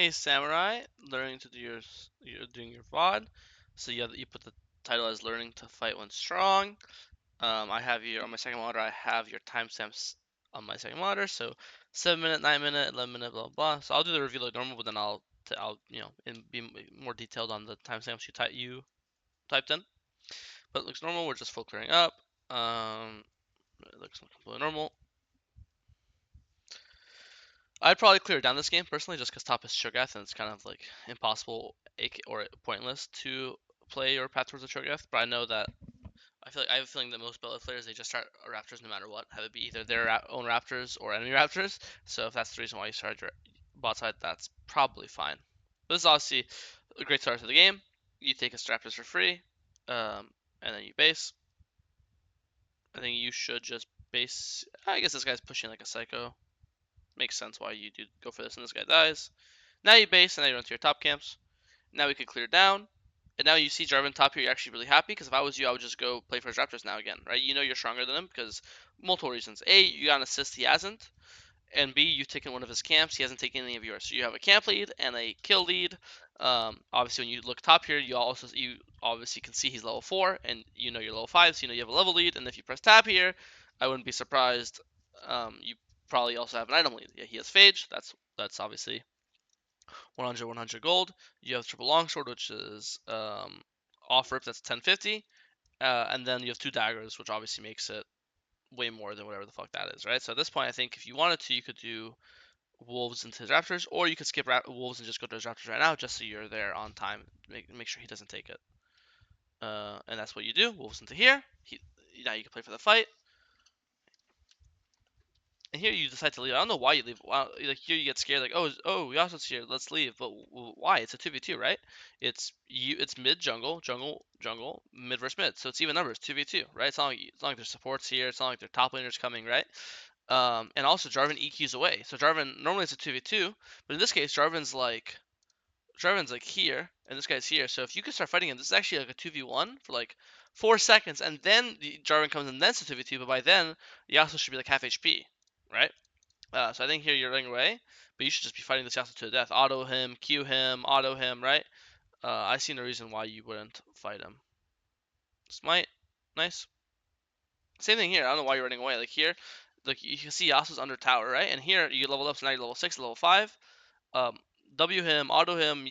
Hey Samurai, learning to do you're doing your VOD. So you put the title as learning to fight when strong. I have you on my second monitor. I have your timestamps on my second monitor. So 7 minute, 9 minute, 11 minute, blah blah blah. So I'll do the review like normal, but then I'll be more detailed on the timestamps you typed in. But it looks normal. We're just full clearing up. It looks completely normal. I'd probably clear down this game personally, just because top is Cho'Gath and it's kind of like impossible or pointless to play your path towards a Cho'Gath. But I know that I have a feeling that most Bella players they just start Raptors no matter what, have it be either their own Raptors or enemy Raptors. So if that's the reason why you started your bot side, that's probably fine. But this is obviously a great start to the game. You take a Raptors for free, and then you base. I think you should just base. I guess this guy's pushing like a psycho. Makes sense why you do go for this, and this guy dies. Now you base, and now you run to your top camps. Now we can clear down. And now you see Jarvan top here, you're actually really happy, because if I was you, I would just go play for his Raptors now again, right? You know you're stronger than him, because multiple reasons. A, you got an assist, he hasn't. And B, you've taken one of his camps, he hasn't taken any of yours. So you have a camp lead and a kill lead. Obviously, when you look top here, you obviously can see he's level 4, and you know you're level 5, so you know you have a level lead. And if you press tab here, I wouldn't be surprised. You probably also have an item lead. Yeah, he has Phage. That's obviously 100 gold. You have triple longsword, which is off rip. That's 1050. And then you have two daggers, which obviously makes it way more than whatever the fuck that is, right? So at this point, I think if you wanted to, you could do wolves into his raptors, or you could skip wolves and just go to his raptors right now, just so you're there on time. Make sure he doesn't take it. And that's what you do. Wolves into here. Now you can play for the fight. And here you decide to leave. I don't know why you leave. Like here you get scared, like oh Yasuo's here, let's leave. But why? It's a 2v2, right? It's mid jungle, mid versus mid. So it's even numbers, 2v2, right? It's not like there's supports here. It's not like their top laners coming, right? And also Jarvan EQs away. So Jarvan normally it's a 2v2, but in this case Jarvan's like here, and this guy's here. So if you can start fighting him, this is actually like a 2v1 for like 4 seconds, and then Jarvan comes and then it's a 2v2. But by then Yasuo should be like half HP, right? So I think here you're running away, but you should just be fighting this Yasuo to the death. Auto him, Q him, auto him, right? I see no reason why you wouldn't fight him. Smite, nice. Same thing here. I don't know why you're running away. Like here, like you can see Yasuo's under tower, right? And here you level up, so now you're level 6, level 5. Um, W him, auto him.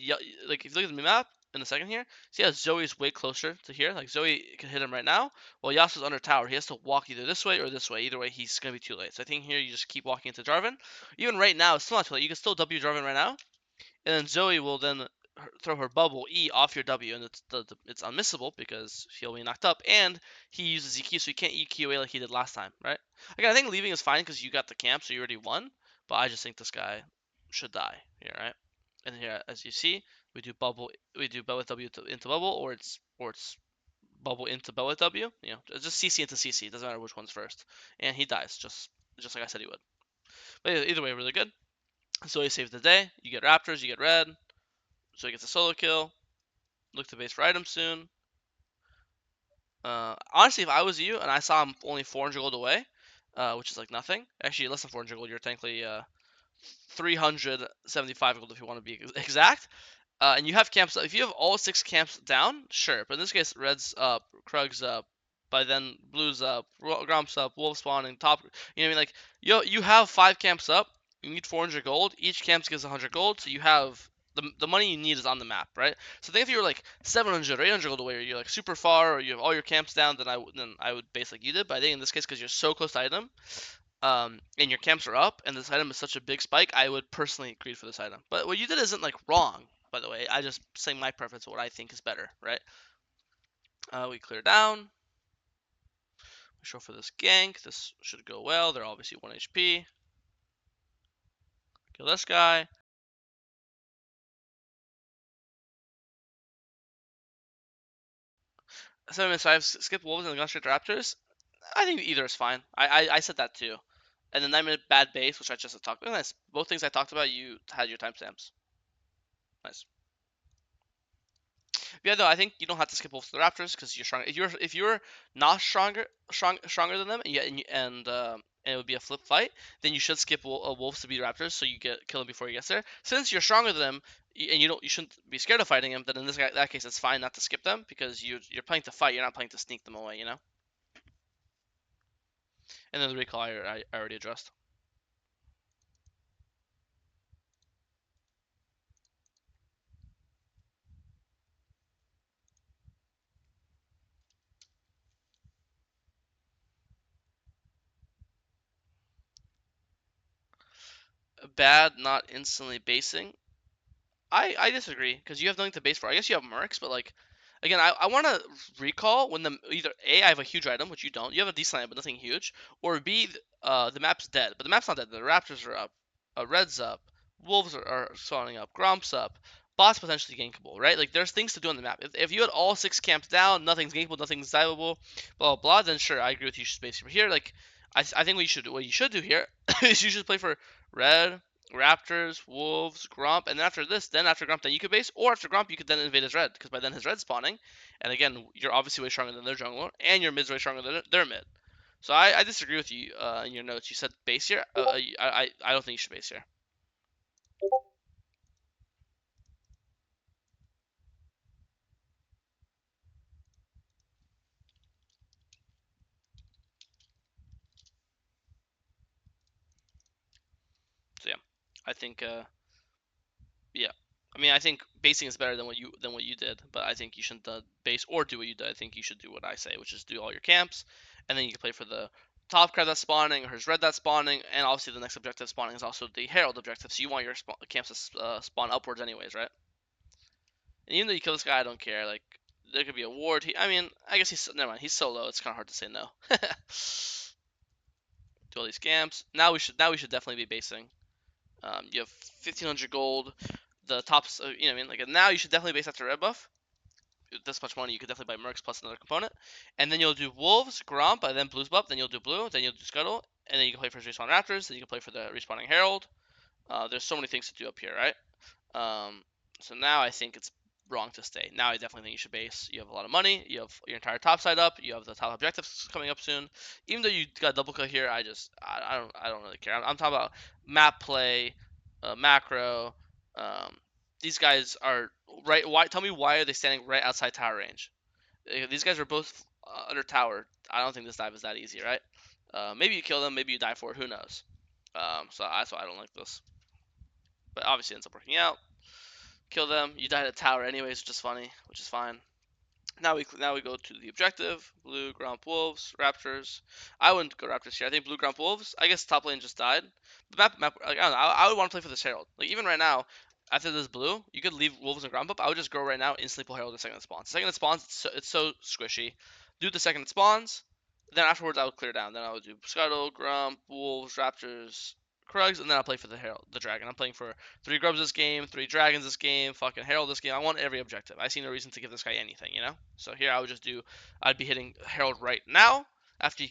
Like if you look at the map in a second here, see how Zoe's way closer to here. Like Zoe can hit him right now. Well, Yasuo's under tower. He has to walk either this way or this way. Either way, he's gonna be too late. So I think here you just keep walking into Jarvan. Even right now, it's still not too late. You can still W Jarvan right now, and then Zoe will then throw her bubble E off your W, and it's unmissable because she'll be knocked up, and he uses EQ, so you can't EQ away like he did last time, right? Again, I think leaving is fine because you got the camp, so you already won. But I just think this guy should die here, right? And here, as you see, we do Bellet W into bubble, or it's bubble into Bellet W. You know, just CC into CC. It doesn't matter which one's first, and he dies just like I said he would. But either way, really good. So he saved the day. You get Raptors, you get red. So he gets a solo kill. Look to base for items soon. Honestly, if I was you and I saw him only 400 gold away, which is like nothing. Actually, less than 400 gold. You're technically 375 gold if you want to be exact. And you have camps. If you have all 6 camps down, sure. But in this case, red's up, Krug's up. By then, blue's up, Gromp's up, wolf spawning, top. You know what I mean? Like you have 5 camps up. You need 400 gold. Each camp gives 100 gold, so you have the money you need is on the map, right? So think if you were like 700 or 800 gold away, or you're like super far, or you have all your camps down, then I would base like you did. But I think in this case, because you're so close to item, and your camps are up, and this item is such a big spike, I would personally agree for this item. But what you did isn't like wrong, by the way. I just say my preference, what I think is better, right? We clear down. We show for this gank. This should go well. They're obviously 1 HP. Kill this guy. So I've skipped wolves and gone straight to raptors. I think either is fine. I said that too. And then 9-minute bad base, which I just talked about. Nice. Both things I talked about, you had your timestamps. Nice. Yeah, no, I think you don't have to skip wolves to the raptors because you're strong. If you're not stronger than them, and it would be a flip fight, then you should skip wolves to beat raptors so you get kill him before he gets there. Since you're stronger than them and you shouldn't be scared of fighting him, then in that case it's fine not to skip them because you're playing to fight. You're not playing to sneak them away. And then the recall I already addressed. Bad, not instantly basing. I disagree because you have nothing to base for. I guess you have mercs, but like again, I want to recall when either A, I have a huge item, which you don't. You have a decent item, but nothing huge, or B, the map's dead, but the map's not dead. The Raptors are up, Red's up, Wolves are spawning up, Gromp's up, Bot's potentially gankable, right? Like there's things to do on the map. If you had all 6 camps down, nothing's gankable, nothing's diveable, blah blah blah, then sure, I agree with you. You should space over here. Like I think what you should do here is you should play for Red, Raptors, Wolves, Gromp, and then after this, then after Gromp, then you could base, or after Gromp, you could then invade his red, because by then his red's spawning, and again, you're obviously way stronger than their jungler, and your mid's way stronger than their mid. So I disagree with you in your notes. You said base here. I don't think you should base here. So yeah, I think yeah. I mean, I think basing is better than what you did, but I think you shouldn't base or do what you did. I think you should do what I say, which is do all your camps, and then you can play for the top card that's spawning or his red that's spawning, and obviously the next objective spawning is also the herald objective. So you want your camps to spawn upwards anyways, right? And even though you kill this guy, I don't care. Like there could be a ward. I mean, I guess he's never mind. He's solo. It's kind of hard to say no. Do all these camps. Now we should definitely be basing. You have 1,500 gold. The tops, I mean, like now you should definitely base after red buff. This much money, you could definitely buy mercs plus another component, and then you'll do wolves, gromp, and then blues buff. Then you'll do blue. Then you'll do scuttle, and then you can play for respawn raptors. Then you can play for the respawning herald. There's so many things to do up here, right? So now I think it's wrong to stay. Now I definitely think you should base. You have a lot of money. You have your entire top side up. You have the top objectives coming up soon. Even though you got double cut here, I don't really care. I'm talking about map play, macro. These guys are right. Why? Tell me why are they standing right outside tower range? These guys are both under tower. I don't think this dive is that easy, right? Maybe you kill them. Maybe you die for it. Who knows? So that's why I don't like this. But obviously it ends up working out. Kill them. You died at tower anyways, which is funny, which is fine. Now we go to the objective. Blue Gromp Wolves, Raptors. I wouldn't go Raptors here. I think Blue Gromp Wolves. I guess top lane just died. The map. Like, I don't know. I would want to play for this Herald. Like even right now, after this blue, you could leave Wolves and Gromp up. I would just go right now, instantly pull Herald the second it spawns. The second it spawns, it's so squishy. Do the second it spawns. Then afterwards, I would clear down. Then I would do Scuttle, Grump, Wolves, Raptors, Krugs, and then I'll play for the Herald, the Dragon. I'm playing for 3 Grubs this game, 3 Dragons this game, fucking Herald this game. I want every objective. I see no reason to give this guy anything. So here I would just do, I'd be hitting Herald right now. After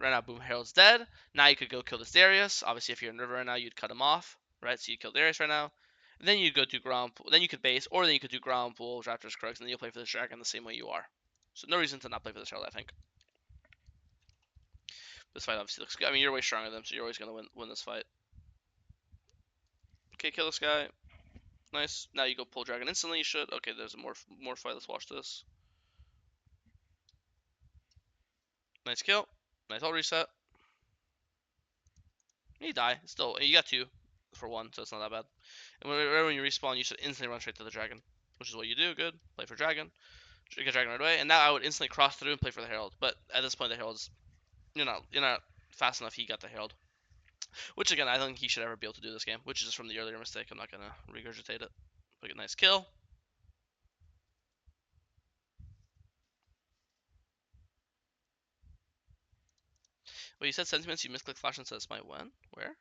right now, boom, Herald's dead. Now you could go kill this Darius. Obviously, if you're in River right now, you'd cut him off, right? So you kill Darius right now. And then you go do Gromp. Then you could base, or then you could do Gromp, Wolves, Raptors, Krugs, and then you'll play for this Dragon the same way you are. So no reason to not play for this Herald, I think. This fight obviously looks good. I mean, you're way stronger than them, so you're always gonna win this fight. Okay, kill this guy. Nice. Now you go pull dragon instantly. You should. Okay, there's a more fight. Let's watch this. Nice kill. Nice ult reset. You die. Still, you got 2 for 1, so it's not that bad. And when you respawn, you should instantly run straight to the dragon, which is what you do. Good. Play for dragon. Get dragon right away. And now I would instantly cross through and play for the herald. But at this point, the herald's you're not fast enough. He got the herald. Which again, I don't think he should ever be able to do this game. Which is from the earlier mistake. I'm not gonna regurgitate it. But a nice kill. Well, you said sentiments. You misclick flash and says my when? Where?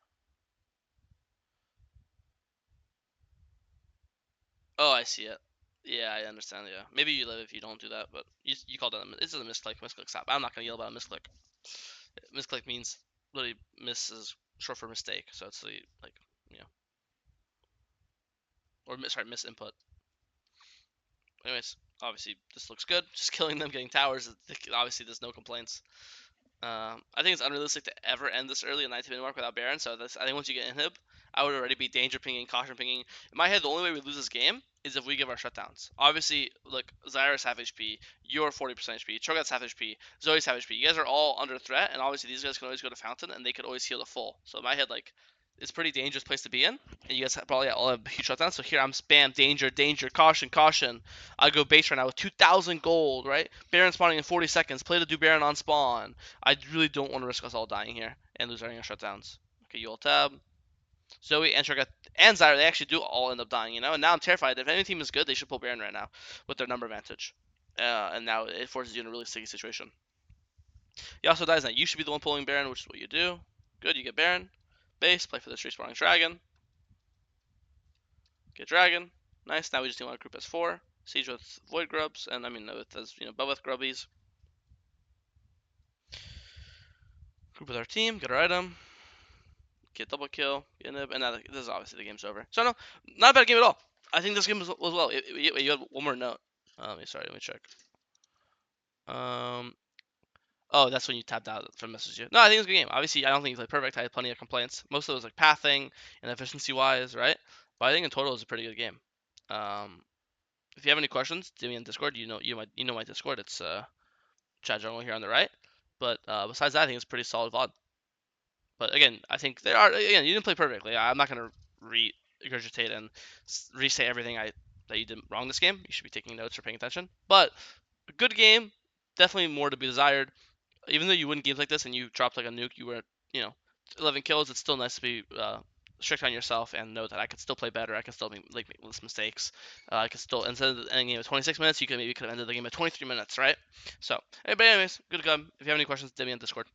Oh, I see it. Yeah, I understand. Yeah, maybe you live if you don't do that, but you call that it's a misclick. Misclick stop. I'm not gonna yell about a misclick. Misclick means literally miss is short for mistake, so it's like you know or sorry misinput. Anyways, Obviously, this looks good. Just killing them, getting towers. Obviously, there's no complaints. I think it's unrealistic to ever end this early in 19 minute mark without Baron. So I think once you get inhib, I would already be danger pinging, caution pinging. In my head, the only way we lose this game is if we give our shutdowns. Obviously, look, Zyra's half HP, you're 40% HP, Cho'Gath's half HP, Zoe's half HP. You guys are all under threat, and obviously these guys can always go to Fountain, and they could always heal to full. So in my head, like, it's a pretty dangerous place to be in, and you guys probably all have huge shutdowns. So here I'm spam danger, danger, caution, caution. I go base right now with 2,000 gold, right? Baron spawning in 40 seconds. Play to do Baron on spawn. I really don't want to risk us all dying here and losing our shutdowns. Okay, you all tab. Zoe and Cho'Gath and Zyra, they actually do all end up dying, you know? And now I'm terrified. If any team is good, they should pull Baron right now with their number advantage. And now it forces you in a really sticky situation. Yasuo dies now. You should be the one pulling Baron, which is what you do. Good, you get Baron. Base, play for the straight spawning Dragon. Get Dragon. Nice, now we just need one group as 4. Siege with Void Grubs, and I mean with as Bel'Veth Grubbies. Group with our team, get our item. Get double kill, get nib, and now this is obviously the game's over. So no, not a bad game at all. I think this game was well. You had one more note. Sorry, let me check. Oh, that's when you tapped out from message you. No, I think it was a good game. Obviously, I don't think you played perfect. I had plenty of complaints. Most of it was like pathing and efficiency wise, right? But I think in total it was a pretty good game. If you have any questions, DM me on Discord. You know my Discord. It's Chat Jungle here on the right. But besides that, I think it's pretty solid VOD. But again, I think they are. Again, you didn't play perfectly. I'm not gonna regurgitate and restate everything that you did wrong this game. You should be taking notes or paying attention. But a good game, definitely more to be desired. Even though you win games like this and you dropped like a nuke, you were 11 kills. It's still nice to be strict on yourself and know that I could still play better. I can still make less mistakes. I could still, instead of ending the game at 26 minutes, you could have ended the game at 23 minutes, right? So, hey, but anyways, good game. If you have any questions, DM me on Discord.